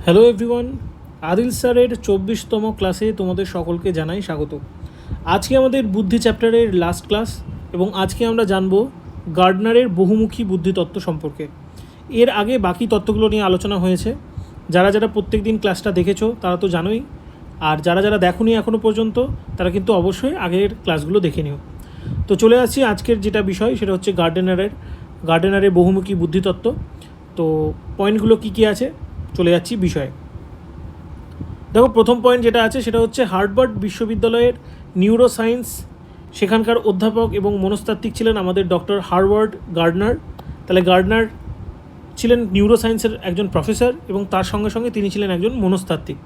Hello everyone, Adil স্যারের 24তম ক্লাসে তোমাদের সকলকে জানাই স্বাগত। আজকে আমাদের বুদ্ধি চ্যাপ্টারের লাস্ট ক্লাস এবং আজকে আমরা জানব গার্ডনারের বহুমুখী বুদ্ধিতত্ত্ব সম্পর্কে। এর আগে বাকি তত্ত্বগুলো নিয়ে আলোচনা হয়েছে। যারা যারা প্রত্যেক দিন ক্লাসটা দেখেছো তারা তো জানোই, আর যারা যারা দেখোনি এখনও পর্যন্ত তারা কিন্তু অবশ্যই আগের ক্লাসগুলো দেখে নিও। তো চলে আসছি আজকের যেটা বিষয়, সেটা হচ্ছে গার্ডনারের বহুমুখী বুদ্ধিতত্ত্ব। তো পয়েন্টগুলো কী কী আছে, চলে যাচ্ছি বিষয়ে। দেখো, প্রথম পয়েন্ট যেটা আছে সেটা হচ্ছে হার্ভার্ড বিশ্ববিদ্যালয়ের নিউরো সায়েন্স, সেখানকার অধ্যাপক এবং মনস্তাত্ত্বিক ছিলেন আমাদের ডক্টর হার্ভার্ড গার্ডনার। তাহলে গার্ডনার ছিলেন নিউরো সায়েন্সের একজন প্রফেসর এবং তার সঙ্গে সঙ্গে তিনি ছিলেন একজন মনস্তাত্ত্বিক।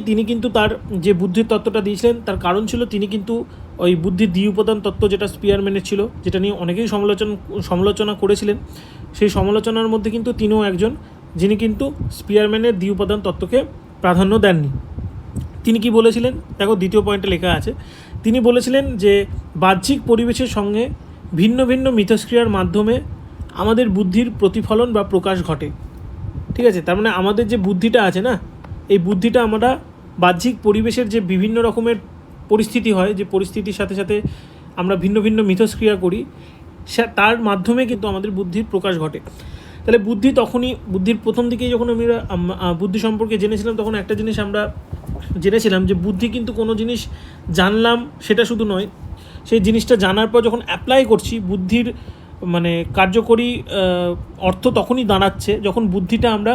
তিনি কিন্তু তার যে বুদ্ধির তত্ত্বটা দিয়েছিলেন তার কারণ ছিল তিনি কিন্তু ওই বুদ্ধির দ্বি উপাদান তত্ত্ব যেটা স্পিয়ারম্যানের ছিল, যেটা নিয়ে অনেকেই সমালোচনা করেছিলেন, সেই সমালোচনার মধ্যে কিন্তু তিনিও একজন যিনি কিন্তু স্পিয়ারম্যানের দ্বি উপাদান তত্ত্বকে প্রাধান্য দেননি। তিনি কি বলেছিলেন, দেখো দ্বিতীয় পয়েন্টে লেখা আছে, তিনি বলেছিলেন যে বাহ্যিক পরিবেশের সঙ্গে ভিন্ন ভিন্ন মিথস্ক্রিয়ার মাধ্যমে আমাদের বুদ্ধির প্রতিফলন বা প্রকাশ ঘটে। ঠিক আছে, তার মানে আমাদের যে বুদ্ধিটা আছে না, এই বুদ্ধিটা আমরা বাহ্যিক পরিবেশের যে বিভিন্ন রকমের পরিস্থিতি হয়, যে পরিস্থিতির সাথে সাথে আমরা ভিন্ন ভিন্ন মিথস্ক্রিয়া করি, তার মাধ্যমে কিন্তু আমাদের বুদ্ধির প্রকাশ ঘটে। তাহলে বুদ্ধির প্রথম দিকেই যখন আমরা বুদ্ধি সম্পর্কে জেনেছিলাম, তখন একটা জিনিস আমরা জেনেছিলাম যে বুদ্ধি কিন্তু কোনো জিনিস জানলাম সেটা শুধু নয়, সেই জিনিসটা জানার পর যখন অ্যাপ্লাই করছি, বুদ্ধির মানে কার্যকরী অর্থ তখনই দাঁড়াচ্ছে যখন বুদ্ধিটা আমরা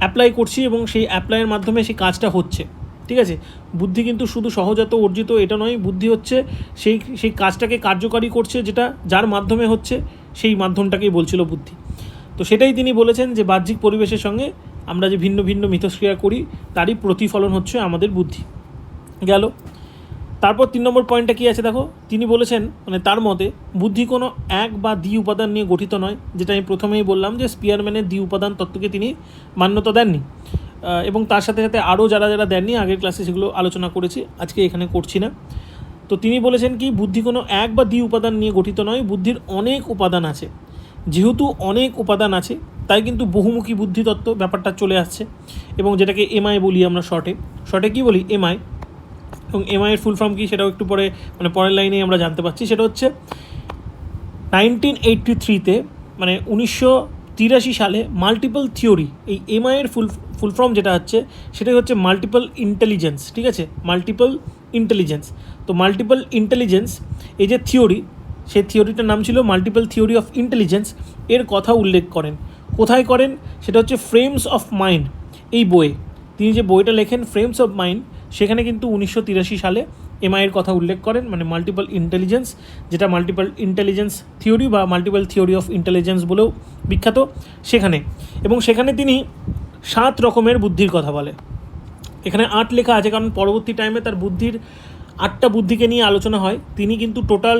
অ্যাপ্লাই করছি এবং সেই অ্যাপ্লাইয়ের মাধ্যমে সেই কাজটা হচ্ছে। ঠিক আছে, বুদ্ধি কিন্তু শুধু সহজাত অর্জিত এটা নয়, বুদ্ধি হচ্ছে সেই কাজটাকে কার্যকারী করছে, যেটা যার মাধ্যমে হচ্ছে, সেই মাধ্যমটাকেই বলছিল বুদ্ধি। তো সেটাই তিনি বলেছেন যে বাহ্যিক পরিবেশের সঙ্গে আমরা যে ভিন্ন ভিন্ন মিথস্ক্রিয়া করি তারই প্রতিফলন হচ্ছে আমাদের বুদ্ধি। গেল। তারপর 3 নম্বর পয়েন্টটা কী আছে দেখো, তিনি বলেছেন মানে তার মতে বুদ্ধি কোনো এক বা দ্বি উপাদান নিয়ে গঠিত নয়, যেটা আমি প্রথমেই বললাম যে স্পিয়ারম্যানের দ্বি উপাদান তত্ত্বকে তিনি মান্যতা দেননি, এবং তার সাথে সাথে আরও যারা যারা দেননি আগের ক্লাসে সেগুলো আলোচনা করেছি, আজকে এখানে করছি না। তো তিনি বলেছেন কি, বুদ্ধি কোনো এক বা দ্বি উপাদান নিয়ে গঠিত নয়, বুদ্ধির অনেক উপাদান আছে। যেহেতু অনেক উপাদান আছে তাই কিন্তু বহুমুখী বুদ্ধিতত্ত্ব ব্যাপারটা চলে আসছে, এবং যেটাকে এমআই বলি আমরা শর্টে কী বলি, এমআই। এবং এমআইয়ের ফুল ফর্ম কী সেটাও একটু পরে মানে পরের লাইনেই আমরা জানতে পারছি। সেটা হচ্ছে 1983-তে মানে 1983 সালে মাল্টিপল থিওরি, এই এমআইয়ের ফুল ফর্ম যেটা হচ্ছে সেটাই হচ্ছে মাল্টিপল ইন্টেলিজেন্স। ঠিক আছে, মাল্টিপল ইন্টেলিজেন্স। তো মাল্টিপল ইন্টেলিজেন্স এই যে থিওরি, সেই থিওরিটার নাম ছিল মাল্টিপল থিওরি অফ ইন্টেলিজেন্স, এর কথা উল্লেখ করেন। কোথায় করেন সেটা হচ্ছে ফ্রেমস অফ মাইন্ড এই বইয়ে। তিনি যে বইটা লেখেন ফ্রেমস অফ মাইন্ড, সেখানে কিন্তু 1983 সালে এমআইয়ের কথা উল্লেখ করেন, মানে মাল্টিপল ইন্টেলিজেন্স, যেটা মাল্টিপল ইন্টেলিজেন্স থিওরি বা মাল্টিপল থিওরি অফ ইন্টেলিজেন্স বলেও বিখ্যাত সেখানে। এবং সেখানে তিনি 7 রকমের বুদ্ধির কথা বলে। এখানে 8 লেখা আছে কারণ পরবর্তী টাইমে তার বুদ্ধির 8টা বুদ্ধিকে নিয়ে আলোচনা হয়। তিনি কিন্তু টোটাল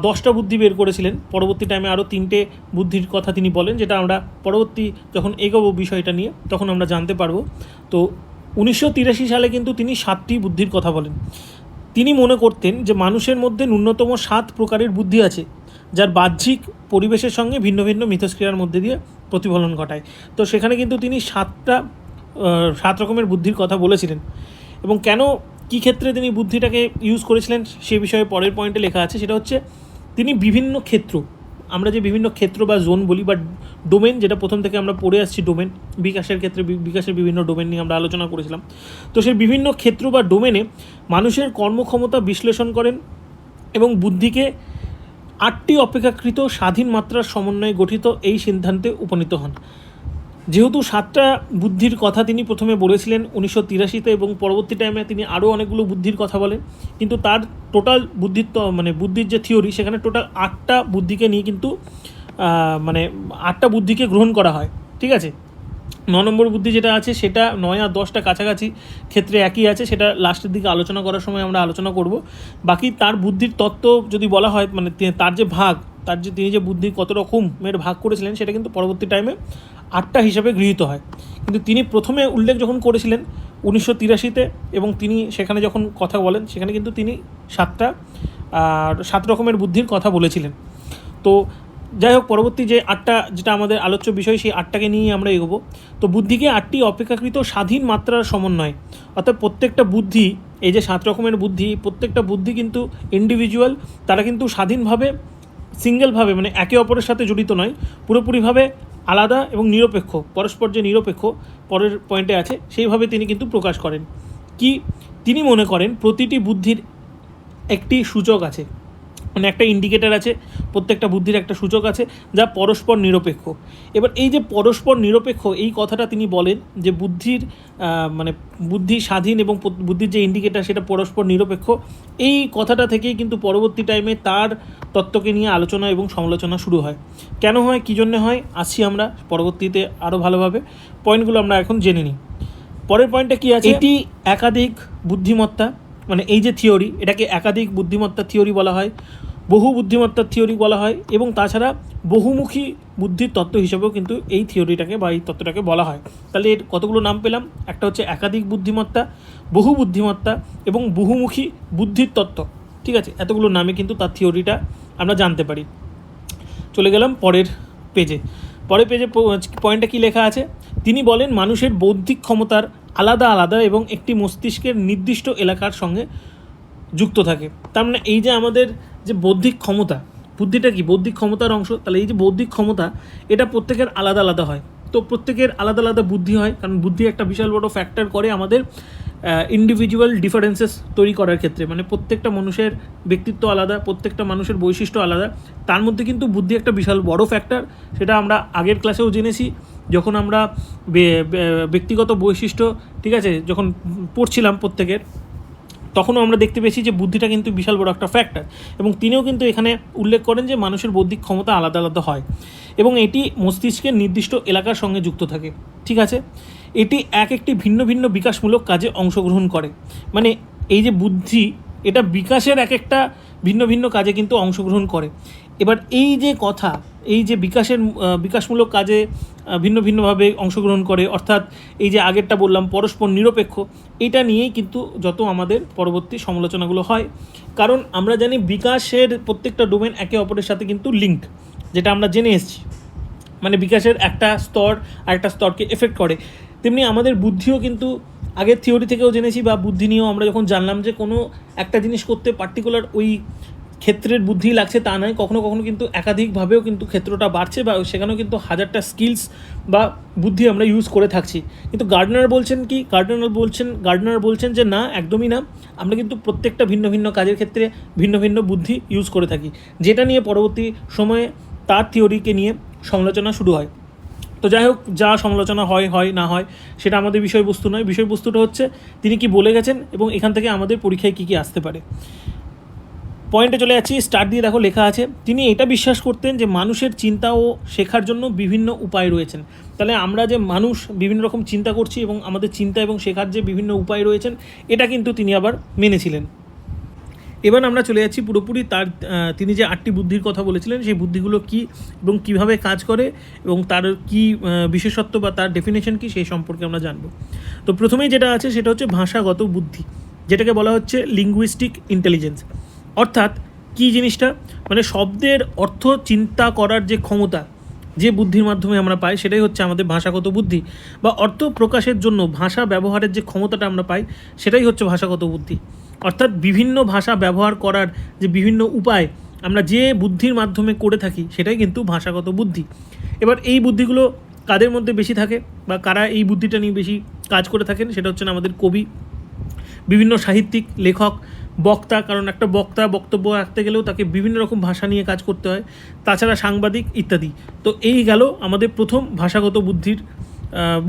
10টা বুদ্ধি বের করেছিলেন। পরবর্তী টাইমে আরও 3টে বুদ্ধির কথা তিনি বলেন, যেটা আমরা পরবর্তী যখন এগোবো বিষয়টা নিয়ে তখন আমরা জানতে পারবো। তো 1983 সালে কিন্তু তিনি 7টি বুদ্ধির কথা বলেন। তিনি মনে করতেন যে মানুষের মধ্যে ন্যূনতম 7 প্রকারের বুদ্ধি আছে, যার বাহ্যিক পরিবেশের সঙ্গে ভিন্ন ভিন্ন মিথস্ক্রিয়ার মধ্যে দিয়ে প্রতিফলন ঘটায়। তো সেখানে কিন্তু তিনি 7 রকমের বুদ্ধির কথা বলেছিলেন। এবং কেন, কী ক্ষেত্রে তিনি বুদ্ধিটাকে ইউজ করেছিলেন সে বিষয়ে পরের পয়েন্টে লেখা আছে। সেটা হচ্ছে তিনি বিভিন্ন ক্ষেত্র, আমরা যে বিভিন্ন ক্ষেত্র বা জোন বলি বা ডোমেন, যেটা প্রথম থেকে আমরা পড়ে আসছি, ডোমেন বিকাশের ক্ষেত্রে বিকাশের বিভিন্ন ডোমেন নিয়ে আমরা আলোচনা করেছিলাম। তো সেই বিভিন্ন ক্ষেত্র বা ডোমেনে মানুষের কর্মক্ষমতা বিশ্লেষণ করেন এবং বুদ্ধিকে 8টি অপেক্ষাকৃত স্বাধীন মাত্রার সমন্বয়ে গঠিত এই সিদ্ধান্তে উপনীত হন। যেহেতু 7টা বুদ্ধির কথা তিনি প্রথমে বলেছিলেন 1983-তে, এবং পরবর্তী টাইমে তিনি আরও অনেকগুলো বুদ্ধির কথা বলেন, কিন্তু তার টোটাল বুদ্ধির যে থিওরি, সেখানে টোটাল 8টা বুদ্ধিকে নিয়ে কিন্তু 8টা বুদ্ধিকে গ্রহণ করা হয়। ঠিক আছে, 9 নম্বর বুদ্ধি যেটা আছে সেটা 9 আর 10টা কাছাকাছি ক্ষেত্রে একই আছে, সেটা লাস্টের দিকে আলোচনা করার সময় আমরা আলোচনা করব। বাকি তার বুদ্ধির তত্ত্ব যদি বলা হয়, মানে তার যে তিনি যে বুদ্ধি কত রকমের ভাগ করেছিলেন, সেটা কিন্তু পরবর্তী টাইমে 8টা হিসাবে গৃহীত হয়। কিন্তু তিনি প্রথমে উল্লেখ যখন করেছিলেন 1983-তে, এবং তিনি সেখানে যখন কথা বলেন সেখানে কিন্তু তিনি 7 রকমের বুদ্ধির কথা বলেছিলেন। তো যাই হোক, পরবর্তী যে 8টা যেটা আমাদের আলোচ্য বিষয়, সেই 8টাকে নিয়ে আমরা এগোবো। তো বুদ্ধিকে 8টি অপেক্ষাকৃত স্বাধীন মাত্রার সমন্বয়, অর্থাৎ প্রত্যেকটা বুদ্ধি, এই যে 7 রকমের বুদ্ধি, প্রত্যেকটা বুদ্ধি কিন্তু ইন্ডিভিজুয়াল, তারা কিন্তু স্বাধীনভাবে, সিঙ্গেলভাবে, মানে একে অপরের সাথে জড়িত নয়, পুরোপুরিভাবে আলাদা এবং নিরপেক্ষ, পরস্পর যে নিরপেক্ষ পরের পয়েন্টে আছে, সেইভাবে তিনি কিন্তু প্রকাশ করেন। কি তিনি মনে করেন প্রতিটি বুদ্ধির একটি সূচক আছে, মানে একটা ইন্ডিকেটর আছে, প্রত্যেকটা বুদ্ধির একটা সূচক আছে যা পরস্পর নিরপেক্ষ। এবার এই যে পরস্পর নিরপেক্ষ, এই কথাটা তিনি বলেন যে বুদ্ধির মানে বুদ্ধি স্বাধীন এবং বুদ্ধির যে ইন্ডিকেটর সেটা পরস্পর নিরপেক্ষ, এই কথাটা থেকেই কিন্তু পরবর্তী টাইমে তার তত্ত্বকে নিয়ে আলোচনা এবং সমালোচনা শুরু হয়। কেন হয়, কী জন্যে হয়, আসছি আমরা পরবর্তীতে আরও ভালোভাবে, পয়েন্টগুলো আমরা এখন জেনে নিই। পরের পয়েন্টটা কী আছে, এটি একাধিক বুদ্ধিমত্তা, মানে এই যে থিওরি, এটাকে একাধিক বুদ্ধিমত্তার থিওরি বলা হয়, বহু বুদ্ধিমত্তার থিওরি বলা হয়, এবং তাছাড়া বহুমুখী বুদ্ধির তত্ত্ব হিসেবেও কিন্তু এই থিওরিটাকে বা এই তত্ত্বটাকে বলা হয়। তাহলে এর কতগুলো নাম পেলাম, একটা হচ্ছে একাধিক বুদ্ধিমত্তা, বহু বুদ্ধিমত্তা এবং বহুমুখী বুদ্ধির তত্ত্ব। ঠিক আছে, এতগুলো নামে কিন্তু তার থিওরিটা আমরা জানতে পারি। চলে গেলাম পরের পেজে। পয়েন্টটা কী লেখা আছে, তিনি বলেন মানুষের বৌদ্ধিক ক্ষমতার আলাদা আলাদা এবং একটি মস্তিষ্কের নির্দিষ্ট এলাকার সঙ্গে যুক্ত থাকে। তার মানে এই যে আমাদের যে বৌদ্ধিক ক্ষমতা, বুদ্ধিটা কি বৌদ্ধিক ক্ষমতার অংশ, তাহলে এই যে বৌদ্ধিক ক্ষমতা, এটা প্রত্যেকের আলাদা আলাদা হয়। তো প্রত্যেকের আলাদা আলাদা বুদ্ধি হয়, কারণ বুদ্ধি একটা বিশাল বড় ফ্যাক্টর করে আমাদের ইন্ডিভিজুয়াল ডিফারেন্সেস তৈরি করার ক্ষেত্রে। মানে প্রত্যেকটা মানুষের ব্যক্তিত্ব আলাদা, প্রত্যেকটা মানুষের বৈশিষ্ট্য আলাদা, তার মধ্যে কিন্তু বুদ্ধি একটা বিশাল বড় ফ্যাক্টর। সেটা আমরা আগের ক্লাসেও জেনেছি, যখন আমরা ব্যক্তিগত বৈশিষ্ট্য, ঠিক আছে, যখন পড়ছিলাম প্রত্যেকের, তখনও আমরা দেখতে পেয়েছি যে বুদ্ধিটা কিন্তু বিশাল বড় একটা ফ্যাক্টর। এবং তিনিও কিন্তু এখানে উল্লেখ করেন যে মানুষের বৌদ্ধিক ক্ষমতা আলাদা আলাদা হয় এবং এটি মস্তিষ্কের নির্দিষ্ট এলাকার সঙ্গে যুক্ত থাকে। ঠিক আছে, এটি একটি ভিন্ন ভিন্ন বিকাশমূলক কাজে অংশগ্রহণ করে। মানে এই যে বুদ্ধি, এটা বিকাশের একটা ভিন্ন ভিন্ন কাজে কিন্তু অংশগ্রহণ করে। এবার এই যে কথা, এই যে বিকাশমূলক কাজে ভিন্ন ভিন্নভাবে অংশগ্রহণ করে, অর্থাৎ এই যে আগেরটা বললাম পরস্পর নিরপেক্ষ, এটা নিয়েই কিন্তু যত আমাদের পরবর্তী সমালোচনাগুলো হয়। কারণ আমরা জানি বিকাশের প্রত্যেকটা ডোমেন একে অপরের সাথে কিন্তু লিঙ্ক, যেটা আমরা জেনে এসেছি। মানে বিকাশের একটা স্তর আরেকটা স্তরকে এফেক্ট করে। তেমনি আমাদের বুদ্ধিও কিন্তু আগের থিওরি থেকেও জেনেছি, বা বুদ্ধি নিয়েও আমরা যখন জানলাম যে কোনো একটা জিনিস করতে পার্টিকুলার ওই ক্ষেত্রের বুদ্ধি লাগছে তা নয়, কখনো কখনো কিন্তু একাধিকভাবেও কিন্তু ক্ষেত্রটা বাড়ছে, বা সেখানেও কিন্তু হাজারটা স্কিলস বা বুদ্ধি আমরা ইউজ করে থাকছি। কিন্তু গার্ডনার বলছেন যে না, একদমই না, আমরা কিন্তু প্রত্যেকটা ভিন্ন ভিন্ন কাজের ক্ষেত্রে ভিন্ন ভিন্ন বুদ্ধি ইউজ করে থাকি, যেটা নিয়ে পরবর্তী সময়ে তার থিওরিকে নিয়ে সমালোচনা শুরু হয়। তো যাই হোক, যা সমালোচনা হয় না হয় সেটা আমাদের বিষয়বস্তু নয়। বিষয়বস্তুটা হচ্ছে তিনি কি বলে গেছেন এবং এখান থেকে আমাদের পরীক্ষায় কী কী আসতে পারে। পয়েন্টে চলে যাচ্ছি, স্টার্ট দিয়ে দেখো লেখা আছে, তিনি এটা বিশ্বাস করতেন যে মানুষের চিন্তা ও শেখার জন্য বিভিন্ন উপায় রয়েছেন। তাহলে আমরা যে মানুষ বিভিন্ন রকম চিন্তা করছি এবং আমাদের চিন্তা এবং শেখার যে বিভিন্ন উপায় রয়েছেন, এটা কিন্তু তিনি আবার মেনেছিলেন। এবার আমরা চলে যাচ্ছি পুরোপুরি তিনি যে 8টি বুদ্ধির কথা বলেছিলেন, সেই বুদ্ধিগুলো কী এবং কীভাবে কাজ করে এবং তার কী বিশেষত্ব বা তার ডেফিনেশন কী, সেই সম্পর্কে আমরা জানব। তো প্রথমেই যেটা আছে সেটা হচ্ছে ভাষাগত বুদ্ধি, যেটাকে বলা হচ্ছে লিঙ্গুইস্টিক ইন্টেলিজেন্স। অর্থাৎ কী জিনিসটা, মানে শব্দের অর্থ চিন্তা করার যে ক্ষমতা, যে বুদ্ধির মাধ্যমে আমরা পাই, সেটাই হচ্ছে আমাদের ভাষাগত বুদ্ধি, বা অর্থ প্রকাশের জন্য ভাষা ব্যবহারের যে ক্ষমতাটা আমরা পাই, সেটাই হচ্ছে ভাষাগত বুদ্ধি। অর্থাৎ বিভিন্ন ভাষা ব্যবহার করার যে বিভিন্ন উপায় আমরা যে বুদ্ধির মাধ্যমে করে থাকি, সেটাই কিন্তু ভাষাগত বুদ্ধি। এবার এই বুদ্ধিগুলো কাদের মধ্যে বেশি থাকে বা কারা এই বুদ্ধিটা নিয়ে বেশি কাজ করে থাকেন, সেটা হচ্ছে আমাদের কবি, বিভিন্ন সাহিত্যিক, লেখক, বক্তা, কারণ একটা বক্তা বক্তব্য রাখতে গেলেও তাকে বিভিন্ন রকম ভাষা নিয়ে কাজ করতে হয়, তাছাড়া সাংবাদিক ইত্যাদি। তো এই গেল আমাদের প্রথম ভাষাগত বুদ্ধির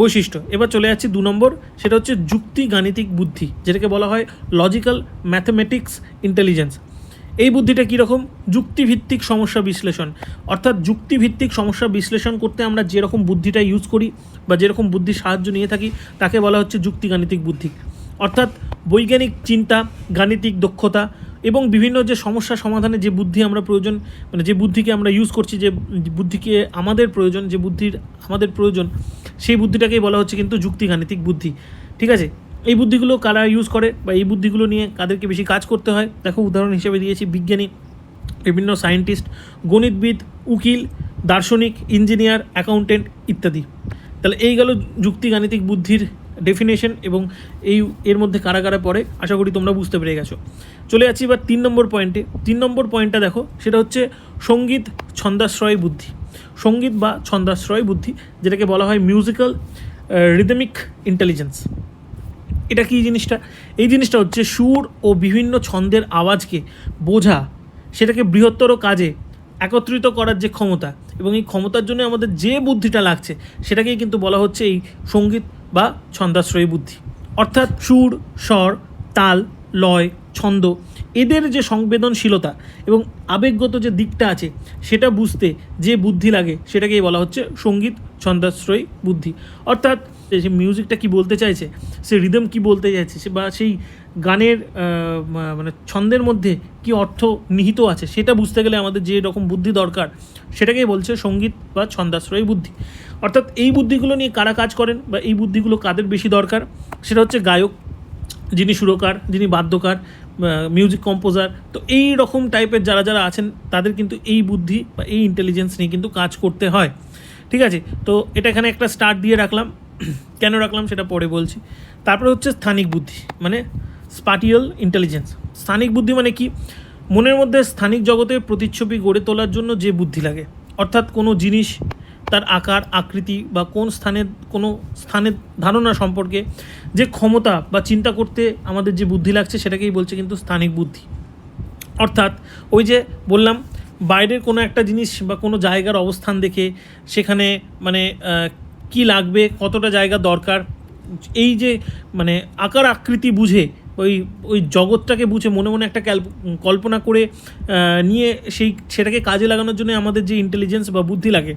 বৈশিষ্ট্য। এবার চলে যাচ্ছি 2 নম্বর, সেটা হচ্ছে যুক্তি গাণিতিক বুদ্ধি, যেটাকে বলা হয় লজিক্যাল ম্যাথমেটিক্স ইন্টেলিজেন্স। এই বুদ্ধিটা কীরকম, যুক্তিভিত্তিক সমস্যা বিশ্লেষণ। অর্থাৎ যুক্তিভিত্তিক সমস্যা বিশ্লেষণ করতে আমরা যেরকম বুদ্ধিটা ইউজ করি বা যেরকম বুদ্ধির সাহায্য নিয়ে থাকি, তাকে বলা হচ্ছে যুক্তি গাণিতিক বুদ্ধি। অর্থাৎ বৈজ্ঞানিক চিন্তা, গাণিতিক দক্ষতা এবং বিভিন্ন যে সমস্যা সমাধানে যে বুদ্ধি আমরা প্রয়োজন, মানে যে বুদ্ধিকে আমরা ইউজ করছি, যে বুদ্ধিকে আমাদের প্রয়োজন, যে বুদ্ধির আমাদের প্রয়োজন, সেই বুদ্ধিটাকেই বলা হচ্ছে কিন্তু যুক্তি গাণিতিক বুদ্ধি। ঠিক আছে, এই বুদ্ধিগুলো কারা ইউজ করে বা এই বুদ্ধিগুলো নিয়ে কাদেরকে বেশি কাজ করতে হয়, দেখো উদাহরণ হিসেবে দিয়েছি বিজ্ঞানী বিভিন্ন সায়েন্টিস্ট, গণিতবিদ, উকিল, দার্শনিক, ইঞ্জিনিয়ার, অ্যাকাউন্টেন্ট ইত্যাদি। তাহলে এই গেল যুক্তি গাণিতিক বুদ্ধির ডেফিনেশন এবং এর মধ্যে কারা কারা পড়ে আশা করি তোমরা বুঝতে পেরে গেছো। চলে যাচ্ছি এবার 3 নম্বর পয়েন্টে। 3 নম্বর পয়েন্টটা দেখো, সেটা হচ্ছে সঙ্গীত ছন্দাশ্রয় বুদ্ধি। সঙ্গীত বা ছন্দাশ্রয় বুদ্ধি, যেটাকে বলা হয় মিউজিক্যাল রিদমিক ইন্টেলিজেন্স। এটা কী জিনিসটা? এই জিনিসটা হচ্ছে সুর ও বিভিন্ন ছন্দের আওয়াজকে বোঝা, সেটাকে বৃহত্তর কাজে একত্রিত করার যে ক্ষমতা, এবং এই ক্ষমতার জন্য আমাদের যে বুদ্ধিটা লাগছে সেটাকেই কিন্তু বলা হচ্ছে এই সঙ্গীত বা ছন্দাশ্রয়ী বুদ্ধি। অর্থাৎ সুর, স্বর, তাল, লয়, ছন্দ, এদের যে সংবেদনশীলতা এবং আবেগগত যে দিকটা আছে সেটা বুঝতে যে বুদ্ধি লাগে সেটাকেই বলা হচ্ছে সঙ্গীত ছন্দাশ্রয়ী বুদ্ধি। অর্থাৎ সে মিউজিকটা কি বলতে চাইছে, সে রিদম কি বলতে চাইছে, বা সেই গানের মানে ছন্দের মধ্যে কি অর্থ নিহিত আছে সেটা বুঝতে গেলে আমাদের যে রকম বুদ্ধি দরকার সেটাকেই বলছে সঙ্গীত বা ছন্দাশ্রয়ী বুদ্ধি। অর্থাৎ এই বুদ্ধিগুলো নিয়ে কারা কাজ করেন বা এই বুদ্ধিগুলো কাদের বেশি দরকার, সেটা হচ্ছে গায়ক, যিনি সুরকার, যিনি বাদ্যকার, মিউজিক কম্পোজার। তো এই রকম টাইপের যারা যারা আছেন তাদের কিন্তু এই বুদ্ধি বা এই ইন্টেলিজেন্স নিয়ে কিন্তু কাজ করতে হয়। ঠিক আছে, তো এটা এখানে একটা স্টার্ট দিয়ে রাখলাম। কেন রাখলাম সেটা পরে বলছি। তারপরে হচ্ছে স্থানিক বুদ্ধি, মানে স্পাটিয়াল ইন্টেলিজেন্স। স্থানিক বুদ্ধি মানে কি? মনের মধ্যে স্থানিক জগতের প্রতিচ্ছবি গড়ে তোলার জন্য যে বুদ্ধি লাগে, অর্থাৎ কোনো জিনিস, তার আকার, আকৃতি বা কোনো স্থানের ধারণা সম্পর্কে যে ক্ষমতা বা চিন্তা করতে আমাদের যে বুদ্ধি লাগছে সেটাকেই বলছে কিন্তু স্থানিক বুদ্ধি। অর্থাৎ ওই যে বললাম, বাইরের কোনো একটা জিনিস বা কোনো জায়গার অবস্থান দেখে সেখানে মানে কি লাগবে, কতটা জায়গা দরকার, এই যে মানে আকার আকৃতি বুঝে ওই জগৎটাকে বুঝে মনে মনে একটা কল্পনা করে নিয়ে সেটাকে কাজে লাগানোর জন্য আমাদের যে ইন্টেলিজেন্স বা বুদ্ধি লাগে।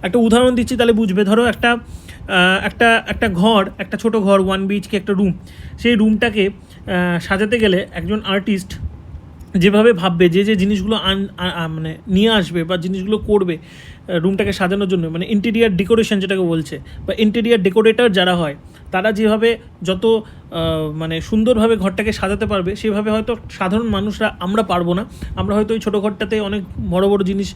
একটা উদাহরণ দিচ্ছি তাহলে বুঝবে। ধরো একটা ঘর, একটা ছোট ঘর, 1 BHK একটা রুম, সেই রুমটাকে সাজাতে গেলে একজন আর্টিস্ট যেভাবে ভাববে, যে জিনিসগুলো মানে নিয়ে আসবে বা জিনিসগুলো করবে রুমটাকে সাজানোর জন্য, মানে ইন্টেরিয়ার ডেকোরেশন যেটাকে বলছে, বা ইন্টেরিয়ার ডেকোরেটর যারা হয় তারা যেভাবে যত মানে সুন্দরভাবে ঘরটাকে সাজাতে পারবে সেভাবে হয়তো সাধারণ মানুষরা আমরা পারবো না। আমরা হয়তো ওই ছোটো ঘরটাতে অনেক বড় বড় জিনিস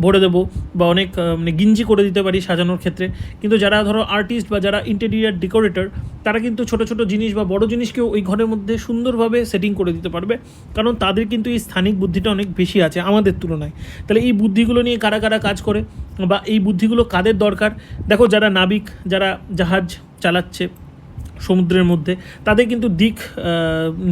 ভরে দেবো বা অনেক মানে গিঞ্জি করে দিতে পারি সাজানোর ক্ষেত্রে, কিন্তু যারা ধরো আর্টিস্ট বা যারা ইন্টেরিয়ার ডেকোরেটর তারা কিন্তু ছোটো ছোটো জিনিস বা বড় জিনিসকেও ওই ঘরের মধ্যে সুন্দরভাবে সেটিং করে দিতে পারবে, কারণ তাদের কিন্তু এই স্থানিক বুদ্ধিটা অনেক বেশি আছে আমাদের তুলনায়। তাহলে এই বুদ্ধিগুলো নিয়ে কারা কারা কাজ করে বা এই বুদ্ধিগুলো কাদের দরকার? দেখো, যারা নাবিক, যারা জাহাজ চালাচ্ছে সমুদ্রের মধ্যে, তাদের কিন্তু দিক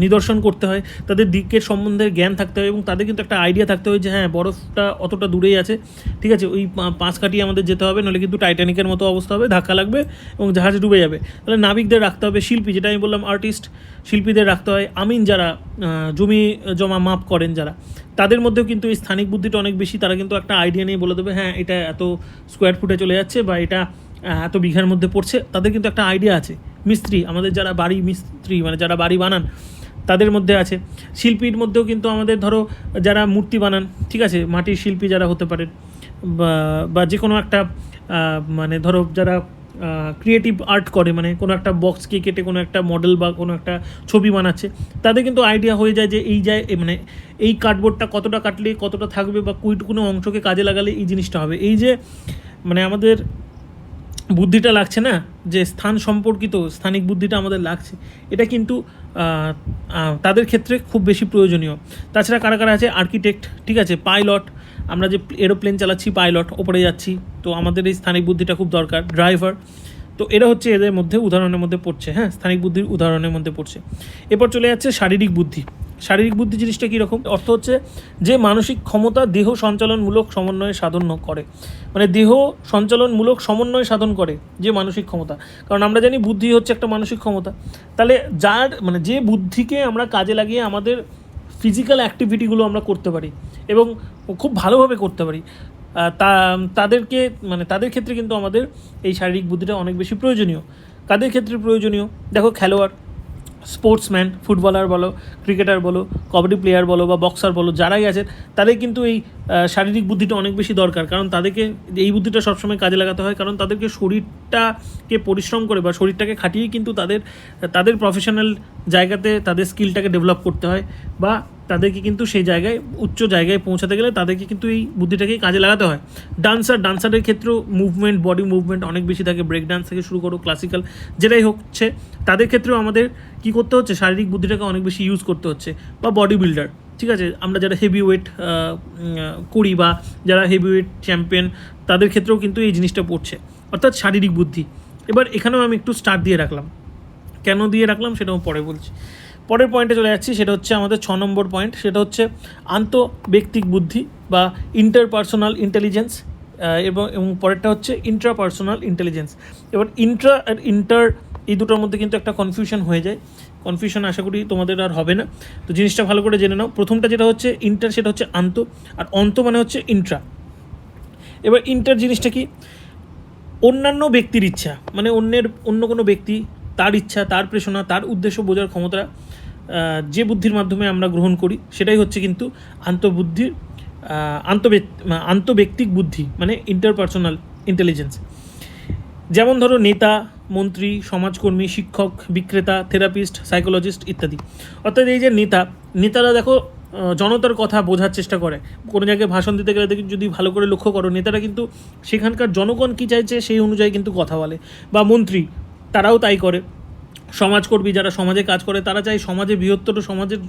নিদর্শন করতে হয়, তাদের দিকের সম্বন্ধে জ্ঞান থাকতে হয় এবং তাদের কিন্তু একটা আইডিয়া থাকতে হয় যে হ্যাঁ বরফটা অতটা দূরেই আছে, ঠিক আছে, ওই পাঁচ কাটিয়ে আমাদের যেতে হবে, নাহলে কিন্তু টাইটানিকের মতো অবস্থা হবে, ধাক্কা লাগবে এবং জাহাজ ডুবে যাবে। তাহলে নাবিকদের রাখতে হবে। শিল্পী, যেটা আমি বললাম আর্টিস্ট, শিল্পীদের রাখতে হয়। আমিন, যারা জমি জমা মাপ করেন যারা, তাদের মধ্যেও কিন্তু এই স্থানিক বুদ্ধিটা অনেক বেশি। তারা কিন্তু একটা আইডিয়া নিয়ে বলে দেবে হ্যাঁ এটা এত স্কোয়ার ফুটে চলে যাচ্ছে বা এটা এত বিঘার মধ্যে পড়ছে, তাদের কিন্তু একটা আইডিয়া আছে। মিস্ত্রি, আমাদের যারা বাড়ি মিস্ত্রি মানে যারা বাড়ি বানান তাদের মধ্যে আছে। শিল্পীর মধ্যেও কিন্তু আমাদের ধরো যারা মূর্তি বানান, ঠিক আছে, মাটির শিল্পী যারা হতে পারেন বা যে কোনো একটা মানে ধরো যারা ক্রিয়েটিভ আর্ট করে, মানে কোনো একটা বক্সকে কেটে কোনো একটা মডেল বা কোনো একটা ছবি বানাচ্ছে, তাদের কিন্তু আইডিয়া হয়ে যায় যে মানে এই কার্ডবোর্ডটা কতটা কাটলে কতটা থাকবে বা কোনো অংশকে কাজে লাগালে এই জিনিসটা হবে। এই যে মানে আমাদের বুদ্ধিটা লাগছে না, যে স্থান সম্পর্কিত স্থানিক বুদ্ধিটা আমাদের লাগছে, এটা কিন্তু তাদের ক্ষেত্রে খুব বেশি প্রয়োজনীয়। তাছাড়া কারা কারা আছে? আর্কিটেক্ট, ঠিক আছে, পাইলট, আমরা যে এরোপ্লেন চালাচ্ছি, পাইলট, ওপরে যাচ্ছি, তো আমাদের এই স্থানিক বুদ্ধিটা খুব দরকার। ড্রাইভার, তো এরা হচ্ছে এদের মধ্যে উদাহরণের মধ্যে পড়ছে, হ্যাঁ, স্থানিক বুদ্ধির উদাহরণের মধ্যে পড়ছে। এরপর চলে যাচ্ছে শারীরিক বুদ্ধি। শারীরিক বুদ্ধি জিনিসটা কীরকম? অর্থ হচ্ছে যে মানসিক ক্ষমতা দেহ সঞ্চালনমূলক সমন্বয়ে সাধন করে, মানে দেহ সঞ্চালনমূলক সমন্বয় সাধন করে যে মানসিক ক্ষমতা। কারণ আমরা জানি বুদ্ধি হচ্ছে একটা মানসিক ক্ষমতা। তাহলে যার মানে যে বুদ্ধিকে আমরা কাজে লাগিয়ে আমাদের ফিজিক্যাল অ্যাক্টিভিটিগুলো আমরা করতে পারি এবং খুব ভালোভাবে করতে পারি, তাদেরকে মানে তাদের ক্ষেত্রে কিন্তু আমাদের এই শারীরিক বুদ্ধিটা অনেক বেশি প্রয়োজনীয়। কাদের ক্ষেত্রে প্রয়োজনীয়? দেখো, খেলোয়াড়, স্পোর্টসম্যান, ফুটবলার বলো, ক্রিকেটার বলো, কবাডি প্লেয়ার বলো বা বক্সার বলো, যারাই আছে তাদের কিন্তু এই শারীরিক বুদ্ধিটা অনেক বেশি দরকার, কারণ তাদেরকে এই বুদ্ধিটা সবসময় কাজে লাগাতে হয়, কারণ তাদেরকে শরীরটাকে পরিশ্রম করে বা শরীরটাকে খাটিয়েই কিন্তু তাদের প্রফেশনাল জায়গাতে তাদের স্কিলটাকে ডেভেলপ করতে হয়, বা তাদেরকে কিন্তু সেই জায়গায় উচ্চ জায়গায় পৌঁছাতে গেলে তাদেরকে কিন্তু এই বুদ্ধিটাকেই কাজে লাগাতে হয়। ডান্সারের ক্ষেত্রেও মুভমেন্ট, বডি মুভমেন্ট অনেক বেশি থাকে, ব্রেক ডান্স থেকে শুরু করো, ক্লাসিক্যাল যেটাই হচ্ছে, তাদের ক্ষেত্রেও আমাদের কী করতে হচ্ছে, শারীরিক বুদ্ধিটাকে অনেক বেশি ইউজ করতে হচ্ছে। বা বডি বিল্ডার, ঠিক আছে, আমরা যারা হেভি ওয়েট করি বা যারা হেভি ওয়েট চ্যাম্পিয়ন, তাদের ক্ষেত্রেও কিন্তু এই জিনিসটা পড়ছে, অর্থাৎ শারীরিক বুদ্ধি। এবার এখানেও আমি একটু স্টার দিয়ে রাখলাম, কেন দিয়ে রাখলাম সেটাও পরে বলছি। পরের পয়েন্টে চলে যাচ্ছি, সেটা হচ্ছে আমাদের 6 নম্বর পয়েন্ট, সেটা হচ্ছে আন্তঃব্যক্তিক বুদ্ধি বা ইন্টারপার্সোনাল ইন্টেলিজেন্স, এবং পরেরটা হচ্ছে ইন্ট্রাপার্সোনাল ইন্টেলিজেন্স। এবার ইন্ট্রা আর ইন্টার এই দুটোর মধ্যে কিন্তু একটা কনফিউশন হয়ে যায়, কনফিউশন আশা করি তোমাদের আর হবে না, তো জিনিসটা ভালো করে জেনে নাও। প্রথমটা যেটা হচ্ছে ইন্টার, সেটা হচ্ছে আন্ত, আর অন্ত মানে হচ্ছে ইন্ট্রা। এবার ইন্টার জিনিসটা কি, অন্যান্য ব্যক্তির ইচ্ছা, মানে অন্য কোনো ব্যক্তি, তার ইচ্ছা, তার প্রেরণা, তার উদ্দেশ্য বোঝার ক্ষমতা যে বুদ্ধির মাধ্যমে আমরা গ্রহণ করি, সেটাই হচ্ছে কিন্তু আন্তঃব্যক্তিক বুদ্ধি, মানে ইন্টারপার্সোনাল ইন্টেলিজেন্স। যেমন ধরো নেতা, মন্ত্রী, সমাজকর্মী, শিক্ষক, বিক্রেতা, থেরাপিস্ট, সাইকোলজিস্ট ইত্যাদি। অর্থাৎ এই যে নেতারা দেখো জনতার কথা বোঝার চেষ্টা করে, কোনো জায়গায় ভাষণ দিতে গেলে যদি ভালো করে লক্ষ্য করো, নেতারা কিন্তু সেখানকার জনগণ কী চাইছে সেই অনুযায়ী কিন্তু কথা বলে। বা মন্ত্রী, তারাও তাই করে। সমাজকর্মী, যারা সমাজে কাজ করে, তারা চায় সমাজে, বৃহত্তর সমাজের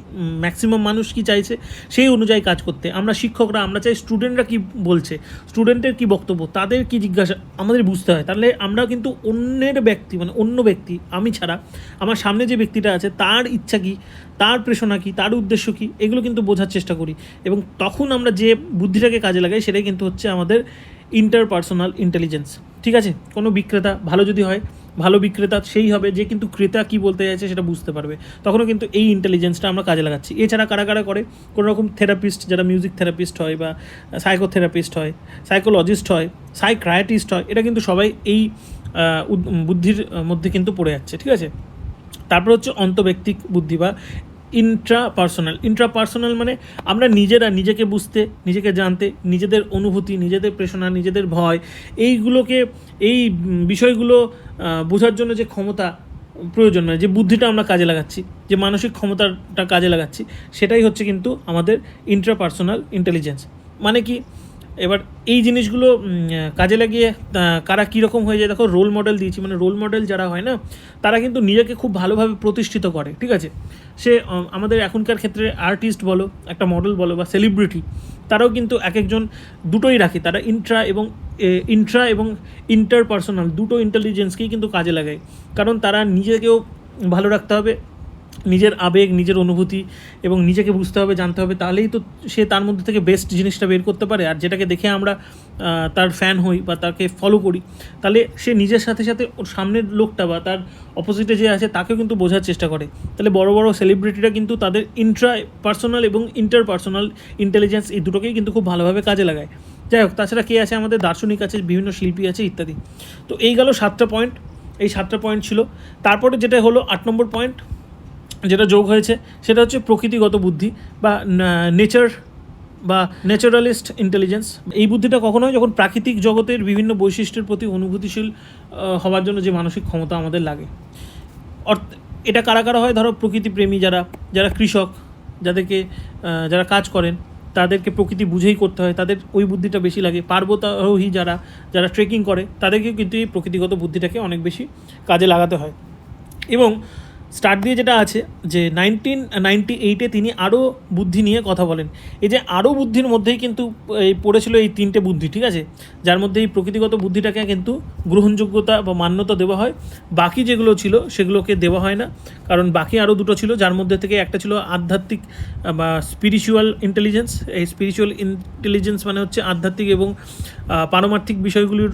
ম্যাক্সিমাম মানুষ কি চাইছে সেই অনুযায়ী কাজ করতে। আমরা শিক্ষকরা, আমরা চাই স্টুডেন্টরা কি বলছে, স্টুডেন্টের কি বক্তব্য, তাদের কি জিজ্ঞাসা আমাদের বুঝতে হয়। তাহলে আমরা কিন্তু অন্যের ব্যক্তি, মানে অন্য ব্যক্তি, আমি ছাড়া আমার সামনে যে ব্যক্তিটা আছে তার ইচ্ছা কী, তার প্রেরণা কী, তার উদ্দেশ্য কী, এগুলো কিন্তু বোঝার চেষ্টা করি, এবং তখন আমরা যে বুদ্ধিটাকে কাজে লাগাই সেটাই কিন্তু হচ্ছে আমাদের ইন্টারপার্সোনাল ইন্টেলিজেন্স। ঠিক আছে, কোনো বিক্রেতা ভালো যদি হয়, ভালো বিক্রেতা সেই হবে যে কিন্তু ক্রেতা কী বলতে চাইছে সেটা বুঝতে পারবে, তখনও কিন্তু এই ইন্টেলিজেন্সটা আমরা কাজে লাগাচ্ছি। এছাড়া কারা কারা করে, কোনো রকম থেরাপিস্ট, যারা মিউজিক থেরাপিস্ট হয় বা সাইকোথেরাপিস্ট হয়, সাইকোলজিস্ট হয়, সাইক্রায়াটিস্ট হয়, এটা কিন্তু সবাই এই বুদ্ধির মধ্যে কিন্তু পড়ে যাচ্ছে। ঠিক আছে, তারপর হচ্ছে অন্তঃব্যক্তিক বুদ্ধি বা ইন্ট্রাপার্সোনাল মানে আমরা নিজেরা নিজেকে বুঝতে, নিজেকে জানতে, নিজেদের অনুভূতি, নিজেদের প্রেরণা, নিজেদের ভয়, এই বিষয়গুলো বোঝার জন্য যে ক্ষমতা প্রয়োজন, নয় যে বুদ্ধিটা আমরা কাজে লাগাচ্ছি, যে মানসিক ক্ষমতাটা কাজে লাগাচ্ছি, সেটাই হচ্ছে কিন্তু আমাদের ইন্ট্রাপার্সোনাল ইন্টেলিজেন্স। মানে কি, এবার এই জিনিসগুলো কাজে লাগিয়ে কারা কীরকম হয়ে যায় দেখো, রোল মডেল দিয়েছি, মানে রোল মডেল যারা হয় না, তারা কিন্তু নিজেকে খুব ভালোভাবে প্রতিষ্ঠিত করে। ঠিক আছে, সে আমাদের এখনকার ক্ষেত্রে আর্টিস্ট বলো, একটা মডেল বলো, বা সেলিব্রিটি, তারাও কিন্তু এক একজন দুটোই রাখে, তারা ইন্ট্রা এবং ইন্টারপার্সোনাল দুটো ইন্টেলিজেন্সকেই কিন্তু কাজে লাগায়, কারণ তারা নিজেকেও ভালো রাখতে হবে, নিজের আবেগ, নিজের অনুভূতি এবং নিজেকে বুঝতে হবে, জানতে হবে, তাহলেই তো সে তার মধ্যে থেকে বেস্ট জিনিসটা বের করতে পারে। আর যেটাকে দেখে আমরা তার ফ্যান হই বা তাকে ফলো করি, তাহলে সে নিজের সাথে সাথে ওর সামনের লোকটা বা তার অপোজিটে যে আছে তাকেও কিন্তু বোঝার চেষ্টা করে। তাহলে বড় বড় সেলিব্রিটিরা কিন্তু তাদের ইন্ট্রাপার্সোনাল এবং ইন্টারপার্সোনাল ইন্টেলিজেন্স এই দুটোকেই কিন্তু খুব ভালোভাবে কাজে লাগায়। যাই হোক, তাছাড়া কে আছে, আমাদের দার্শনিক আছে, বিভিন্ন শিল্পী আছে ইত্যাদি। তো এই গেল 7টা পয়েন্ট, এই 7টা পয়েন্ট ছিল। তারপরে যেটা হলো 8 নম্বর পয়েন্ট, যেটা যোগ হয়েছে, সেটা হচ্ছে প্রকৃতিগত বুদ্ধি বা ন্যাচারালিস্ট ইন্টেলিজেন্স। এই বুদ্ধিটা কখনো হয় যখন প্রাকৃতিক জগতের বিভিন্ন বৈশিষ্ট্যের প্রতি অনুভূতিশীল হওয়ার জন্য যে মানসিক ক্ষমতা আমাদের লাগে। এটা কারা কারা হয়, ধরো প্রকৃতিপ্রেমী, যারা কৃষক, যারা কাজ করেন, তাদেরকে প্রকৃতি বুঝেই করতে হয়, তাদের ওই বুদ্ধিটা বেশি লাগে। পার্বতারোহী যারা ট্রেকিং করে, তাদেরকেও কিন্তু এই প্রকৃতিগত বুদ্ধিটাকে অনেক বেশি কাজে লাগাতে হয়। এবং স্টার্ট দিয়ে যেটা আছে যে 1998-এ তিনি আরও বুদ্ধি নিয়ে কথা বলেন। এই যে আরও বুদ্ধির মধ্যেই কিন্তু এই পড়েছিল এই 3টে বুদ্ধি, ঠিক আছে, যার মধ্যে এই প্রকৃতিগত বুদ্ধিটাকে কিন্তু গ্রহণযোগ্যতা বা মান্যতা দেওয়া হয়, বাকি যেগুলো ছিল সেগুলোকে দেওয়া হয় না, কারণ বাকি আরও দুটো ছিল, যার মধ্যে থেকে একটা ছিল আধ্যাত্মিক বা স্পিরিচুয়াল ইন্টেলিজেন্স। এই স্পিরিচুয়াল ইন্টেলিজেন্স মানে হচ্ছে আধ্যাত্মিক এবং পারমার্থিক বিষয়গুলির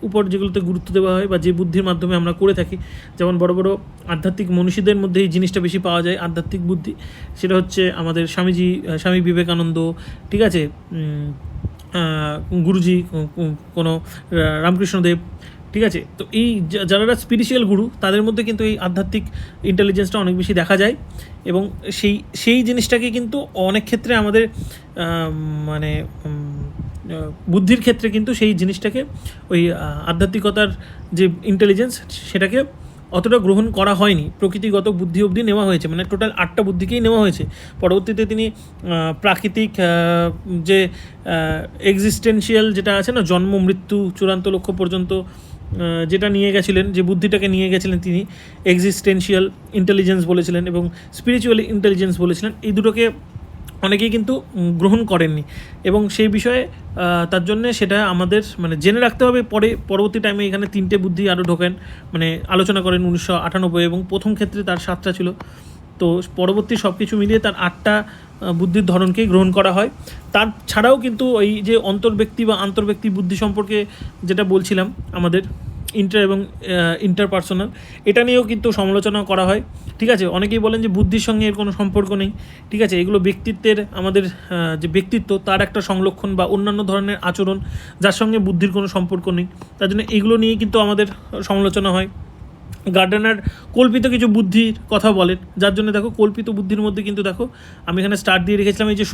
উপর যেগুলোতে গুরুত্ব দেওয়া হয় বা যে বুদ্ধির মাধ্যমে আমরা করে থাকি। যেমন বড় বড় আধ্যাত্মিক মনীষীদের মধ্যে এই জিনিসটা বেশি পাওয়া যায়, আধ্যাত্মিক বুদ্ধি। সেটা হচ্ছে আমাদের স্বামী বিবেকানন্দ, ঠিক আছে, গুরুজি, কোনো রামকৃষ্ণদেব, ঠিক আছে। তো এই যারা স্পিরিচুয়াল গুরু তাদের মধ্যে কিন্তু এই আধ্যাত্মিক ইন্টেলিজেন্সটা অনেক বেশি দেখা যায়, এবং সেই জিনিসটাকে কিন্তু অনেক ক্ষেত্রে আমাদের মানে বুদ্ধির ক্ষেত্রে কিন্তু সেই জিনিসটাকে ওই আধ্যাত্মিকতার যে ইন্টেলিজেন্স সেটাকে অতটা গ্রহণ করা হয়নি, প্রকৃতিগত বুদ্ধি অবধি নেওয়া হয়েছে, মানে টোটাল 8টা বুদ্ধিকেই নেওয়া হয়েছে। পরবর্তীতে তিনি প্রাকৃতিক যে এক্সিস্টেন্সিয়াল যেটা আছে না, জন্ম মৃত্যু চূড়ান্ত লক্ষ্য পর্যন্ত যেটা নিয়ে গেছিলেন, যে বুদ্ধিটাকে নিয়ে গেছিলেন তিনি, এক্সিস্টেন্সিয়াল ইন্টেলিজেন্স বলেছিলেন এবং স্পিরিচুয়াল ইন্টেলিজেন্স বলেছিলেন। এই দুটোকে অনেকেই কিন্তু গ্রহণ করেননি, এবং সেই বিষয়ে তার জন্যে সেটা আমাদের মানে জেনে রাখতে হবে। পরবর্তী টাইমে এখানে 3টে বুদ্ধি আরও ঢোকেন, মানে আলোচনা করেন 1998, এবং প্রথম ক্ষেত্রে তার 7টা ছিল। তো পরবর্তী সব কিছু মিলিয়ে তার 8টা বুদ্ধির ধরনকেই গ্রহণ করা হয়। তার ছাড়াও কিন্তু এই যে অন্তর্ব্যক্তি বা আন্তর্ব্যক্তি বুদ্ধি সম্পর্কে যেটা বলছিলাম, আমাদের ইন্টার এবং ইন্টারপার্সোনাল, এটা নিয়েও কিন্তু সমালোচনা করা হয়। ঠিক আছে, অনেকেই বলেন যে বুদ্ধির সঙ্গে এর কোনো সম্পর্ক নেই। ঠিক আছে, এগুলো ব্যক্তিত্বের, আমাদের যে ব্যক্তিত্ব তার একটা সংলক্ষণ বা অন্যান্য ধরনের আচরণ, যার সঙ্গে বুদ্ধির কোনো সম্পর্ক নেই। তার জন্য এগুলো নিয়ে কিন্তু আমাদের সমালোচনা হয়। গার্ডনার কল্পিত কিছু বুদ্ধির কথা বলেন, যার জন্য দেখো কল্পিত বুদ্ধির মধ্যে কিন্তু দেখো আমি এখানে স্টার্ট দিয়ে রেখেছিলাম এই যে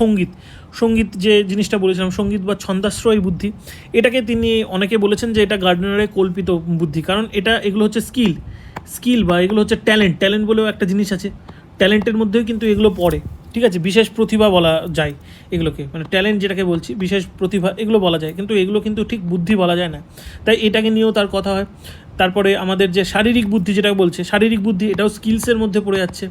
সঙ্গীত যে জিনিসটা বলেছিলাম, সঙ্গীত বা ছন্দাশ্রয়ী বুদ্ধি, এটাকে তিনি অনেকে বলেছেন যে এটা গার্ডনারের কল্পিত বুদ্ধি, কারণ এগুলো হচ্ছে স্কিল বা এগুলো হচ্ছে ট্যালেন্ট বলেও একটা জিনিস আছে, ট্যালেন্টের মধ্যেও কিন্তু এগুলো পড়ে। ঠিক আছে, বিশেষ প্রতিভা বলা যায় এগুলোকে, মানে ট্যালেন্ট যেটাকে বলছি, বিশেষ প্রতিভা এগুলো বলা যায়, কিন্তু এগুলো কিন্তু ঠিক বুদ্ধি বলা যায় না। তাই এটাকে নিয়েও তার কথা হয়। তারপরে আমাদের যে শারীরিক বুদ্ধি যেটা বলছে, শারীরিক বুদ্ধি এটাও স্কিলসের মধ্যে পড়ে যাচ্ছে,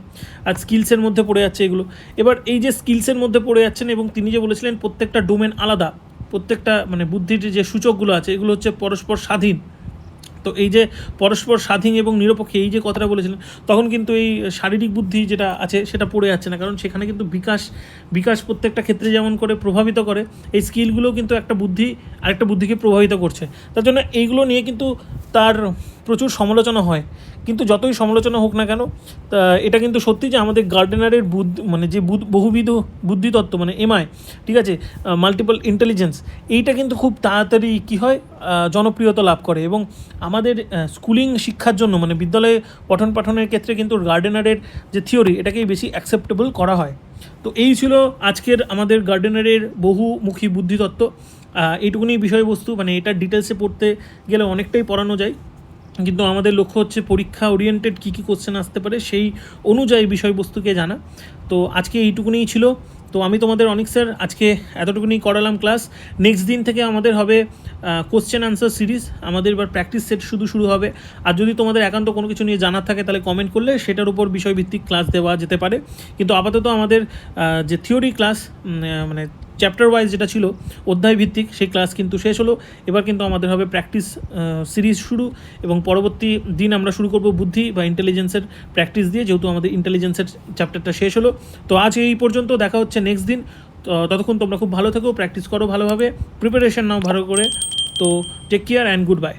আর স্কিলসের মধ্যে পড়ে যাচ্ছে এগুলো। এবার এই যে স্কিলসের মধ্যে পড়ে যাচ্ছেন, এবং তিনি যে বলেছিলেন প্রত্যেকটা ডোমেন আলাদা, প্রত্যেকটা মানে বুদ্ধির যে সূচকগুলো আছে এগুলো হচ্ছে পরস্পর স্বাধীন। তো এই যে পরস্পর স্বাধীন এবং নিরপেক্ষ এই যে কথাটা বলেছিলেন, তখন কিন্তু এই শারীরিক বুদ্ধি যেটা আছে সেটা পড়ে যাচ্ছে না, কারণ সেখানে কিন্তু বিকাশ প্রত্যেকটা ক্ষেত্রে যেমন করে প্রভাবিত করে, এই স্কিলগুলোও কিন্তু একটা বুদ্ধি আরেকটা বুদ্ধিকে প্রভাবিত করছে। তার জন্য এইগুলো নিয়ে কিন্তু তার প্রচুর সমালোচনা হয়। কিন্তু যতই সমালোচনা হোক না কেন, এটা কিন্তু সত্যি যে আমাদের গার্ডেনারের মানে যে বহুবিধ বুদ্ধিতত্ত্ব, মানে এমআই, ঠিক আছে, মাল্টিপল ইন্টেলিজেন্স, এইটা কিন্তু খুব তাড়াতাড়ি কী হয়, জনপ্রিয়তা লাভ করে। এবং আমাদের স্কুলিং শিক্ষার জন্য, মানে বিদ্যালয়ে পঠন পাঠনের ক্ষেত্রে কিন্তু গার্ডেনারের যে থিওরি এটাকেই বেশি অ্যাকসেপ্টেবল করা হয়। তো এই ছিল আজকের আমাদের গার্ডেনারের বহুমুখী বুদ্ধিতত্ত্ব। এইটুকুনি বিষয়বস্তু, মানে এটা ডিটেলসে পড়তে গেলে অনেকটাই পড়ানো যায়, কিন্তু আমাদের লক্ষ্য হচ্ছে পরীক্ষা ওরিয়েন্টেড কী কোশ্চেন আসতে পারে সেই অনুযায়ী বিষয়বস্তুকে জানা। তো আজকে এইটুকুনিই ছিল। তো আমি তোমাদের অনেক স্যার আজকে এতটুকুনি করালাম ক্লাস। নেক্সট দিন থেকে আমাদের হবে কোশ্চেন আনসার সিরিজ, আমাদের এবার প্র্যাকটিস সেট শুরু হবে। আর যদি তোমাদের একান্ত কোনো কিছু নিয়ে জানার থাকে তাহলে কমেন্ট করলে সেটার উপর বিষয়ভিত্তিক ক্লাস দেওয়া যেতে পারে। কিন্তু আপাতত আমাদের যে থিওরি ক্লাস, মানে চ্যাপ্টার ওয়াইজ যেটা ছিল অধ্যায় ভিত্তিক, সেই ক্লাস কিন্তু শেষ হলো। এবার কিন্তু আমাদের হবে প্র্যাকটিস সিরিজ শুরু, এবং পরবর্তী দিন আমরা শুরু করব বুদ্ধি বা ইন্টেলিজেন্সের প্র্যাকটিস দিয়ে, যেহেতু আমাদের ইন্টেলিজেন্সের চ্যাপ্টারটা শেষ হলো। তো আজ এই পর্যন্ত, দেখা হচ্ছে নেক্সট দিন। ততক্ষণ তোমরা খুব ভালো থেকো, প্র্যাকটিস করো ভালোভাবে, প্রিপারেশন নাও ভালো করে। তো take care and good by.